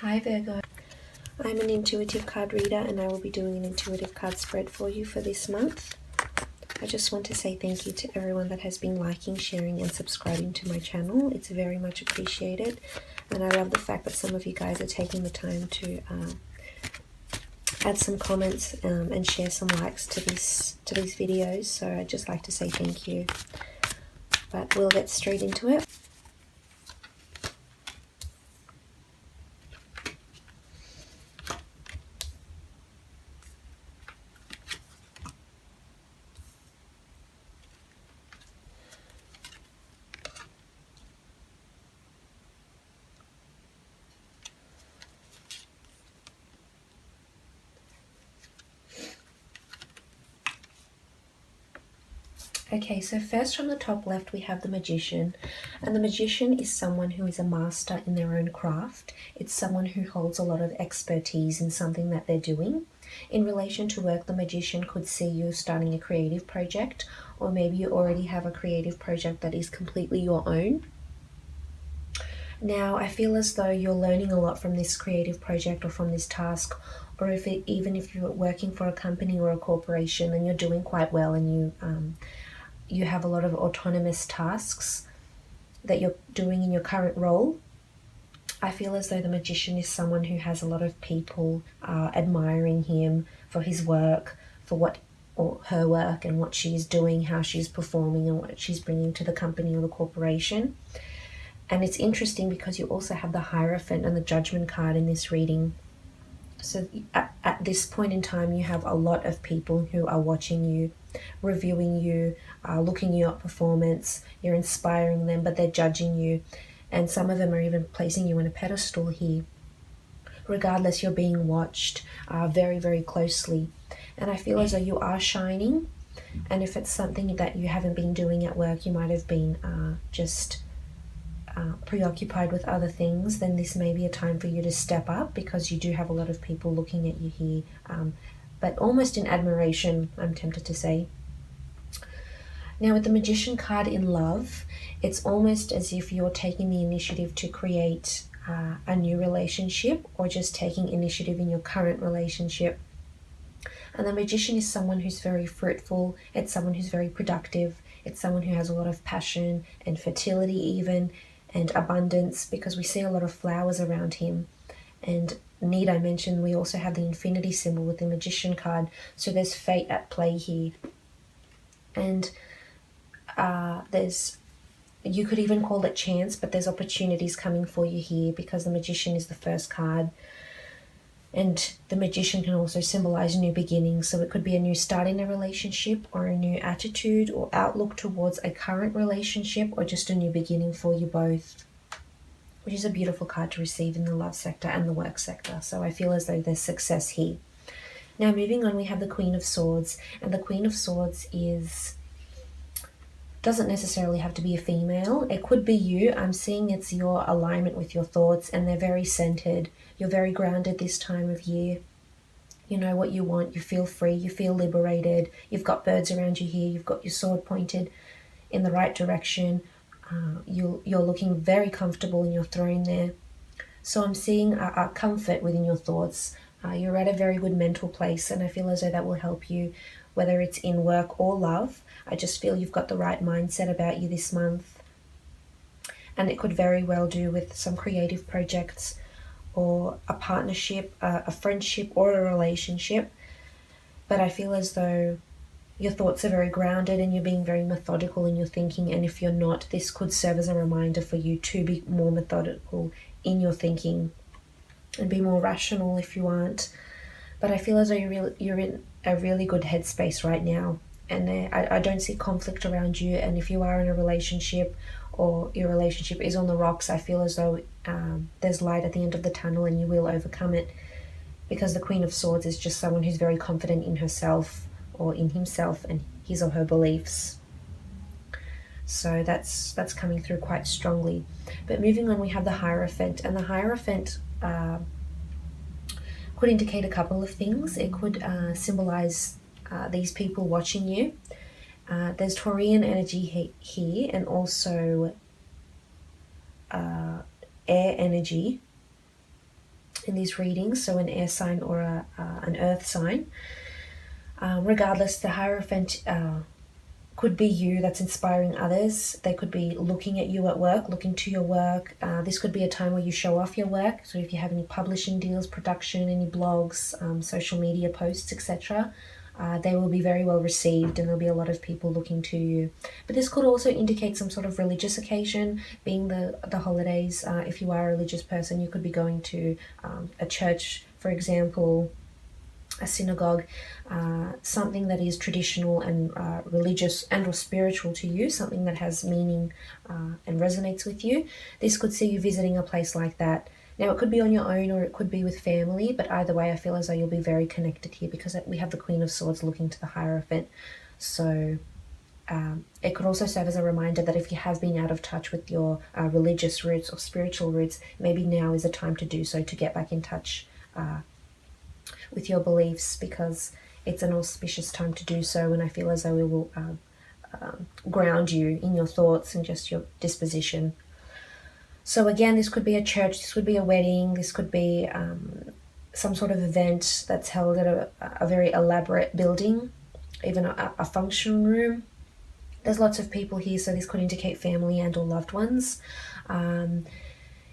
Hi Virgo, I'm an intuitive card reader and I will be doing an intuitive card spread for you for this month. I just want to say thank you to everyone that has been liking, sharing and subscribing to my channel. It's very much appreciated, and I love the fact that some of you guys are taking the time to add some comments and share some likes to these videos. So I'd just like to say thank you, but we'll get straight into it. Okay, so first from the top left we have the Magician, and the Magician is someone who is a master in their own craft. It's someone who holds a lot of expertise in something that they're doing. In relation to work, the Magician could see you starting a creative project, or maybe you already have a creative project that is completely your own. Now, I feel as though you're learning a lot from this creative project or from this task, or even if you're working for a company or a corporation and you're doing quite well and you have a lot of autonomous tasks that you're doing in your current role. I feel as though the Magician is someone who has a lot of people admiring him for his work, for what or her work and what she's doing, how she's performing and what she's bringing to the company or the corporation. And it's interesting because you also have the Hierophant and the Judgment card in this reading. So at this point in time, you have a lot of people who are watching you, reviewing you, looking at your performance. You're inspiring them, but they're judging you. And some of them are even placing you on a pedestal here. Regardless, you're being watched very, very closely. And I feel as though you are shining. And if it's something that you haven't been doing at work, you might have been just preoccupied with other things, then this may be a time for you to step up, because you do have a lot of people looking at you here, but almost in admiration, I'm tempted to say. Now with the Magician card in love, it's almost as if you're taking the initiative to create a new relationship, or just taking initiative in your current relationship. And the Magician is someone who's very fruitful, it's someone who's very productive, it's someone who has a lot of passion and fertility even, and abundance, because we see a lot of flowers around him. And need I mention, we also have the infinity symbol with the Magician card, so there's fate at play here. And you could even call it chance, but there's opportunities coming for you here, because the Magician is the first card. And the Magician can also symbolize new beginnings, so it could be a new start in a relationship, or a new attitude or outlook towards a current relationship, or just a new beginning for you both, which is a beautiful card to receive in the love sector and the work sector. So I feel as though there's success here. Now moving on, we have the Queen of Swords, and the Queen of Swords doesn't necessarily have to be a female. It could be you. I'm seeing it's your alignment with your thoughts, and they're very centered. You're very grounded this time of year. You know what you want. You feel free. You feel liberated. You've got birds around you here. You've got your sword pointed in the right direction. You're looking very comfortable in your throne there. So I'm seeing a comfort within your thoughts. You're at a very good mental place, and I feel as though that will help you, whether it's in work or love. I just feel you've got the right mindset about you this month. And it could very well do with some creative projects, or a partnership, a friendship or a relationship. But I feel as though your thoughts are very grounded and you're being very methodical in your thinking. And if you're not, this could serve as a reminder for you to be more methodical in your thinking and be more rational if you aren't. But I feel as though you're in a really good headspace right now. And I don't see conflict around you. And if you are in a relationship, or your relationship is on the rocks, I feel as though there's light at the end of the tunnel and you will overcome it, because the Queen of Swords is just someone who's very confident in herself, or in himself and his or her beliefs. So that's coming through quite strongly. But moving on, we have the Hierophant, and the Hierophant could indicate a couple of things. It could symbolize these people watching you. There's Taurian energy here, and also air energy in these readings, so an air sign or an earth sign. Regardless, the Hierophant could be you that's inspiring others. They could be looking at you at work, looking to your work. This could be a time where you show off your work. So if you have any publishing deals, production, any blogs, social media posts, etc., they will be very well received, and there'll be a lot of people looking to you. But this could also indicate some sort of religious occasion, being the holidays. If you are a religious person, you could be going to a church, for example, a synagogue, something that is traditional and religious and or spiritual to you, something that has meaning and resonates with you. This could see you visiting a place like that. Now, it could be on your own or it could be with family, but either way, I feel as though you'll be very connected here because we have the Queen of Swords looking to the Hierophant. So it could also serve as a reminder that if you have been out of touch with your religious roots or spiritual roots, maybe now is a time to do so, to get back in touch with your beliefs, because it's an auspicious time to do so, and I feel as though it will ground you in your thoughts and just your disposition. So again, this could be a church, this could be a wedding, this could be some sort of event that's held at a very elaborate building, even a function room. There's lots of people here, so this could indicate family and or loved ones.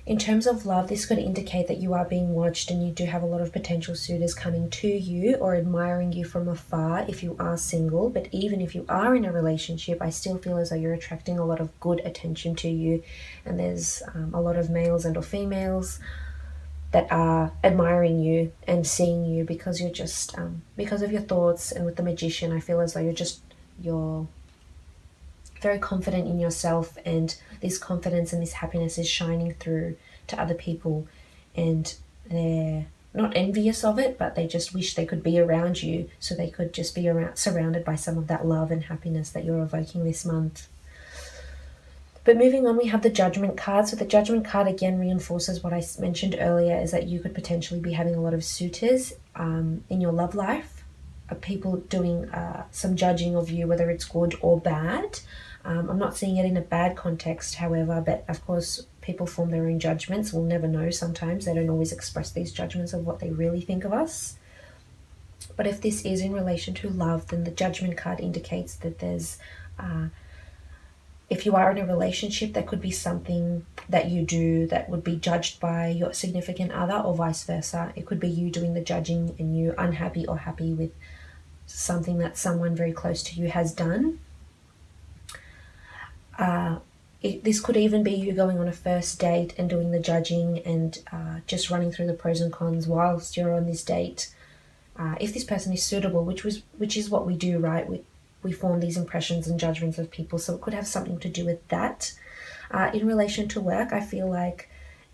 In terms of love, this could indicate that you are being watched and you do have a lot of potential suitors coming to you or admiring you from afar if you are single. But even if you are in a relationship, I still feel as though you're attracting a lot of good attention to you. And there's a lot of males and or females that are admiring you and seeing you because you're just, because of your thoughts. And with the Magician, I feel as though you're very confident in yourself, and this confidence and this happiness is shining through to other people, and they're not envious of it, but they just wish they could be around you so they could just be surrounded by some of that love and happiness that you're evoking this month. But moving on, we have the Judgment card. So the Judgment card again reinforces what I mentioned earlier, is that you could potentially be having a lot of suitors in your love life, people doing some judging of you, whether it's good or bad. I'm not seeing it in a bad context, however, but of course people form their own judgments. We'll never know sometimes. They don't always express these judgments of what they really think of us. But if this is in relation to love, then the Judgment card indicates that there's, if you are in a relationship, there could be something that you do that would be judged by your significant other, or vice versa. It could be you doing the judging and you unhappy or happy with something that someone very close to you has done. This could even be you going on a first date and doing the judging and just running through the pros and cons whilst you're on this date. If this person is suitable, which is what we do, right? We form these impressions and judgments of people, so it could have something to do with that. In relation to work, I feel like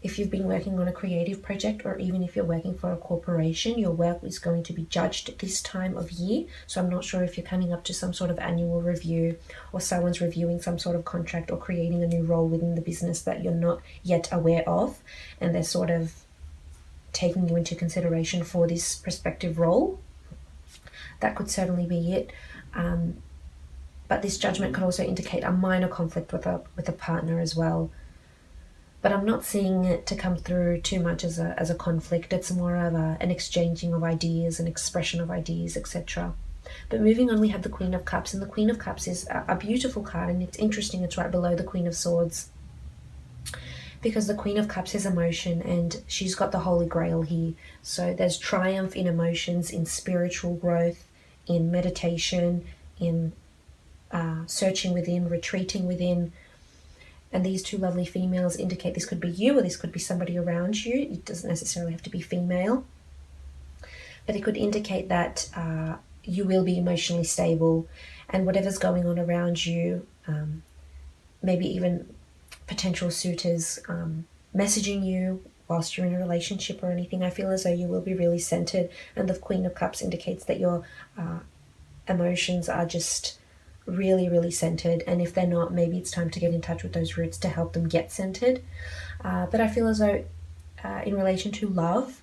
if you've been working on a creative project, or even if you're working for a corporation, your work is going to be judged at this time of year. So I'm not sure if you're coming up to some sort of annual review, or someone's reviewing some sort of contract or creating a new role within the business that you're not yet aware of, and they're sort of taking you into consideration for this prospective role. That could certainly be it. But this judgment could also indicate a minor conflict with a partner as well. But I'm not seeing it to come through too much as a conflict. It's more of an exchanging of ideas, an expression of ideas, etc. But moving on, we have the Queen of Cups, and the Queen of Cups is a beautiful card, and it's interesting. It's right below the Queen of Swords, because the Queen of Cups is emotion, and she's got the Holy Grail here. So there's triumph in emotions, in spiritual growth, in meditation, in searching within, retreating within. And these two lovely females indicate this could be you, or this could be somebody around you. It doesn't necessarily have to be female. But it could indicate that you will be emotionally stable, and whatever's going on around you, maybe even potential suitors messaging you whilst you're in a relationship or anything, I feel as though you will be really centered. And the Queen of Cups indicates that your emotions are just really, really centered, and if they're not, maybe it's time to get in touch with those roots to help them get centered. But I feel as though in relation to love,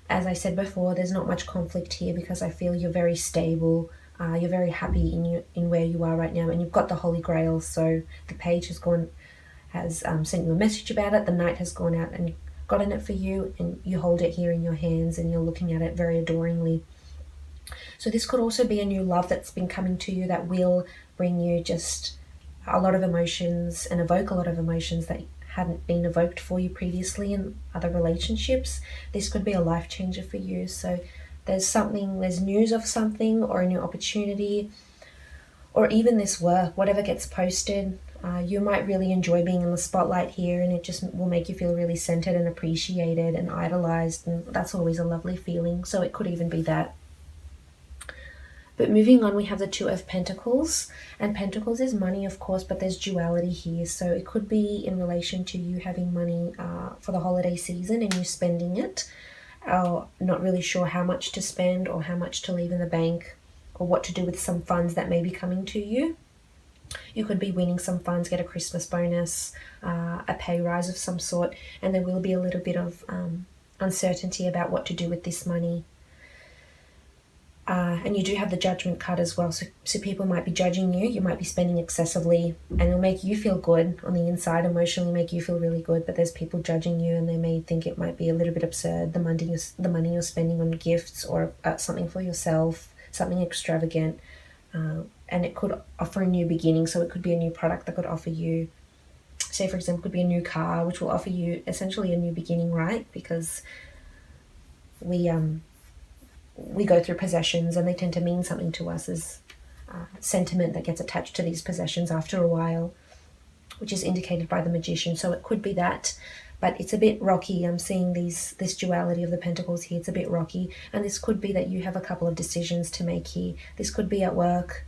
as I said before, there's not much conflict here, because I feel you're very stable, you're very happy in where you are right now, and you've got the Holy Grail. So the Page has sent you a message about it, the Knight has gone out and gotten it for you, and you hold it here in your hands and you're looking at it very adoringly. So this could also be a new love that's been coming to you that will bring you just a lot of emotions and evoke a lot of emotions that hadn't been evoked for you previously in other relationships. This could be a life changer for you. So there's news of something, or a new opportunity, or even this work, whatever gets posted. You might really enjoy being in the spotlight here, and it just will make you feel really centered and appreciated and idolized, and that's always a lovely feeling. So it could even be that. But moving on, we have the Two of Pentacles, and Pentacles is money, of course, but there's duality here. So it could be in relation to you having money for the holiday season and you spending it, or not really sure how much to spend or how much to leave in the bank, or what to do with some funds that may be coming to you. You could be winning some funds, get a Christmas bonus, a pay rise of some sort, and there will be a little bit of uncertainty about what to do with this money. And you do have the Judgment card as well, so people might be judging you. You might be spending excessively, and it'll make you feel good on the inside, emotionally make you feel really good, but there's people judging you, and they may think it might be a little bit absurd, the money you're spending on gifts or something for yourself, something extravagant, and it could offer a new beginning. So it could be a new product that could offer you, say for example, could be a new car, which will offer you essentially a new beginning, right? Because we go through possessions, and they tend to mean something to us as sentiment that gets attached to these possessions after a while, which is indicated by the Magician. So it could be that, but it's a bit rocky. I'm seeing this duality of the Pentacles here. It's a bit rocky, and this could be that you have a couple of decisions to make here. This could be at work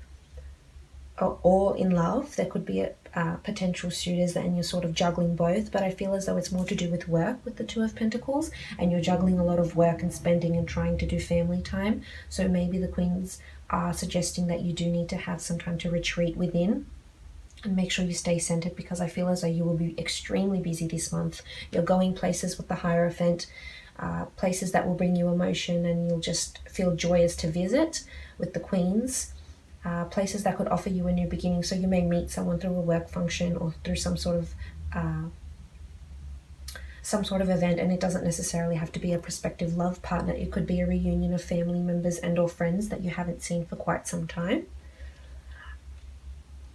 or in love. There could be potential suitors, and you're sort of juggling both, but I feel as though it's more to do with work with the Two of Pentacles, and you're juggling a lot of work and spending and trying to do family time. So maybe the Queens are suggesting that you do need to have some time to retreat within and make sure you stay centered, because I feel as though you will be extremely busy this month. You're going places with the Hierophant, places that will bring you emotion, and you'll just feel joyous to visit with the Queens. Places that could offer you a new beginning. So you may meet someone through a work function or through some sort of event, and it doesn't necessarily have to be a prospective love partner. It could be a reunion of family members and or friends that you haven't seen for quite some time.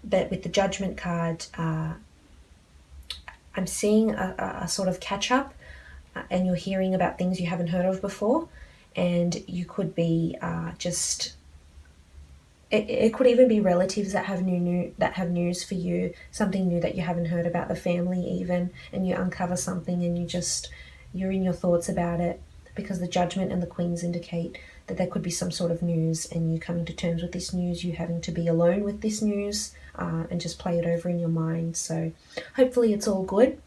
But with the Judgment card, I'm seeing a sort of catch up, and you're hearing about things you haven't heard of before, and you could be It could even be relatives that have news for you, something new that you haven't heard about, the family even, and you uncover something and you're in your thoughts about it, because the Judgment and the Queens indicate that there could be some sort of news, and you coming to terms with this news, you having to be alone with this news, and just play it over in your mind. So hopefully it's all good.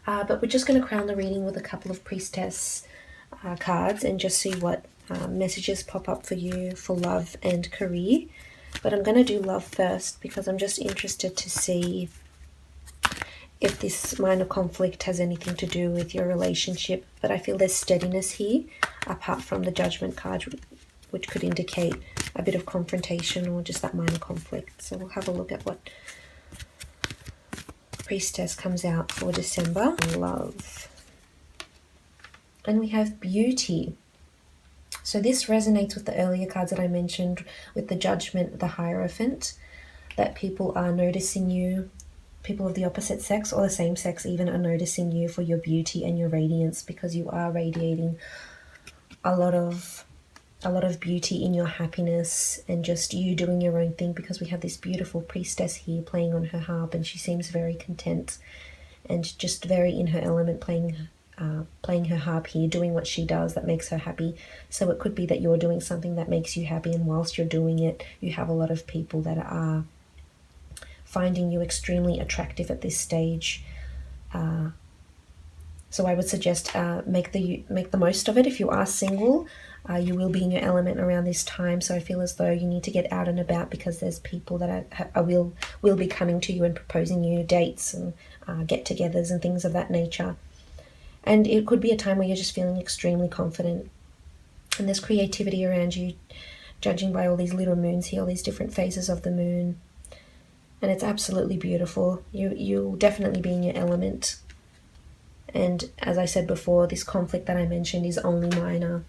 But we're just going to crown the reading with a couple of Priestess cards and just see what messages pop up for you for love and career. But I'm going to do love first, because I'm just interested to see if this minor conflict has anything to do with your relationship. But I feel there's steadiness here, apart from the Judgment card, which could indicate a bit of confrontation or just that minor conflict. So we'll have a look at what Priestess comes out for December. Love. And we have Beauty. So this resonates with the earlier cards that I mentioned, with the Judgment, the Hierophant, that people are noticing you. People of the opposite sex or the same sex even are noticing you for your beauty and your radiance, because you are radiating a lot of beauty in your happiness and just you doing your own thing, because we have this beautiful Priestess here playing on her harp, and she seems very content and just very in her element, playing her harp here, doing what she does that makes her happy. So it could be that you're doing something that makes you happy, and whilst you're doing it, you have a lot of people that are finding you extremely attractive at this stage. So I would suggest make the most of it. If you are single, you will be in your element around this time. So I feel as though you need to get out and about, because there's people that will be coming to you and proposing you dates and get-togethers and things of that nature. And it could be a time where you're just feeling extremely confident, and there's creativity around you, judging by all these little moons here, all these different phases of the moon. And it's absolutely beautiful. You'll definitely be in your element. And as I said before, this conflict that I mentioned is only minor,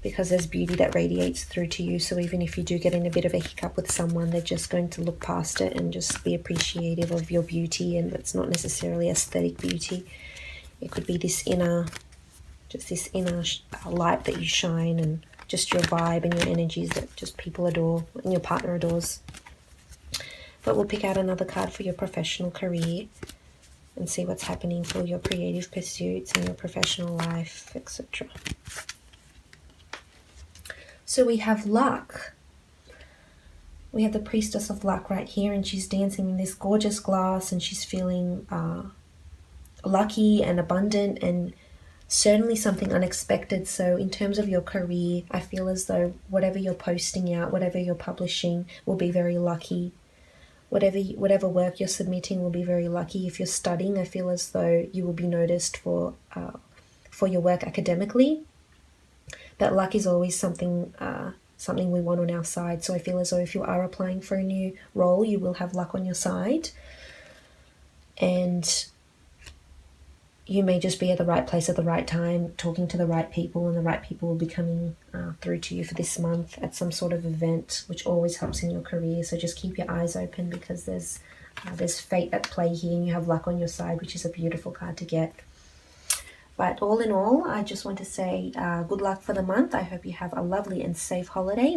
because there's beauty that radiates through to you. So even if you do get in a bit of a hiccup with someone, they're just going to look past it and just be appreciative of your beauty. And it's not necessarily aesthetic beauty. It could be this inner, just this inner light that you shine, and just your vibe and your energies that just people adore and your partner adores. But we'll pick out another card for your professional career and see what's happening for your creative pursuits and your professional life, etc. So we have luck. We have the Priestess of Luck right here, and she's dancing in this gorgeous glass, and she's feeling lucky and abundant, and certainly something unexpected. So in terms of your career, I feel as though whatever you're posting out, whatever you're publishing, will be very lucky. Whatever work you're submitting will be very lucky. If you're studying, I feel as though you will be noticed for your work academically. But luck is always something we want on our side. So I feel as though if you are applying for a new role, you will have luck on your side. And you may just be at the right place at the right time, talking to the right people, and the right people will be coming through to you for this month at some sort of event, which always helps in your career. So just keep your eyes open, because there's fate at play here, and you have luck on your side, which is a beautiful card to get. But all in all, I just want to say good luck for the month. I hope you have a lovely and safe holiday.